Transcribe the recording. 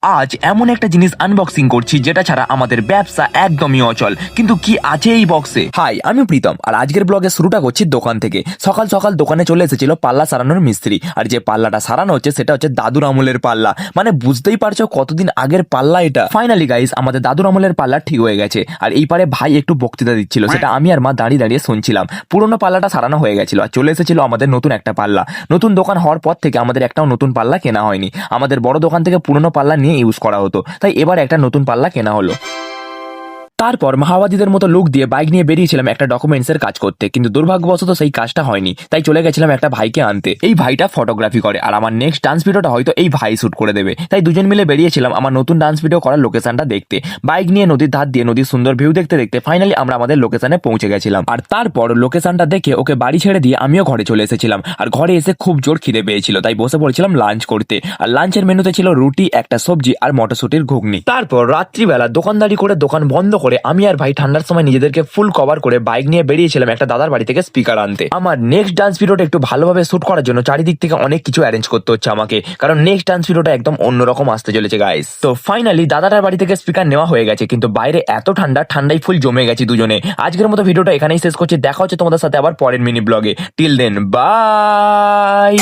আজ এমন একটা জিনিস আনবক্সিং করছি যেটা ছাড়া আমাদের ব্যবসা একদমই অচল। কিন্তু কি আছে এই বক্সে? হাই, আমি প্রীতম, আর আজকের ব্লগে শুরুটা করছি দোকান থেকে। সকাল সকাল দোকানে চলে এসেছিল পাল্লা সারানোর মিস্ত্রি, আর যে পাল্লাটা সারানো হচ্ছে সেটা হচ্ছে দাদুর আমলের পাল্লা। মানে বুঝতেই পারছো কতদিন আগের পাল্লা এটা। ফাইনালি গাইস, আমাদের দাদুর আমলের পাল্লা ঠিক হয়ে গেছে। আর এই পারে ভাই একটু বক্তৃতা দিচ্ছিল, সেটা আমি আর মা দাঁড়িয়ে দাঁড়িয়ে শুনছিলাম। পুরোনো পাল্লাটা সারানো হয়ে গেছিল আর চলে এসেছিল আমাদের নতুন একটা পাল্লা। নতুন দোকান হওয়ার পর থেকে আমাদের একটাও নতুন পাল্লা কেনা হয়নি। আমাদের বড় দোকান থেকে পুরোনো পাল্লা নিয়ে ইউজ করা হতো, তাই এবার একটা নতুন পাল্লা কেনা হলো। তারপর মাওবাদীদের মতো লুক দিয়ে বাইক নিয়ে বেরিয়েছিলাম একটা ডকুমেন্টসের কাজ করতে, কিন্তু দুর্ভাগ্যবশত সেই কাজটা হয়নি, তাই চলে গেছিলাম একটা ভাইকে আনতে। এই ভাইটা ফটোগ্রাফি করে, আর আমার নেক্সট ডান্স ভিডিওটা হয়তো এই ভাই শুট করে দেবে। তাই দুজন মিলে বেরিয়েছিলাম আমার নতুন ডান্স ভিডিও করার লোকেশনটা দেখতে। বাইক নিয়ে নদীর ধার দিয়ে নদীর সুন্দর ভিউ দেখতে দেখতে ফাইনালি আমরা আমাদের লোকেশনে পৌঁছে গেছিলাম। আর তারপর লোকেশনটা দেখে ওকে বাড়ি ছেড়ে দিয়ে আমিও ঘরে চলে এসেছিলাম। আর ঘরে এসে খুব জোর খিদে পেয়েছিল, তাই বসে পড়েছিলাম লাঞ্চ করতে। আর লাঞ্চের মেনুতে ছিল রুটি, একটা সবজি আর মটরশুটির ঘুগনি। তারপর রাত্রিবেলা দোকানদারি করে দোকান বন্ধ করে আমি আর ভাই ঠান্ডার সময় নিজেদেরকে ফুল কভার করে বাইক নিয়ে বেরিয়েছিলাম একটা দাদার বাড়ি থেকে স্পিকার আনতে। আমার নেক্সট ডান্স ভিডিওটা একটু ভালোভাবে শুট করার জন্য চারিদিক থেকে অনেক কিছু অ্যারেঞ্জ করতে হচ্ছে আমাকে, কারণ নেক্সট ডান্স ভিডিওটা একদম অন্যরকম আসতে চলেছে গাইস। তো ফাইনালি দাদাটার বাড়ি থেকে স্পিকার নেওয়া হয়ে গেছে, কিন্তু বাইরে এত ঠান্ডায় ফুল জমে গেছি দুজনে। আজকের মতো ভিডিওটা এখানেই শেষ করছি, দেখা হচ্ছে তোমাদের সাথে আবার পরের মিনি ব্লগে। Till then, by.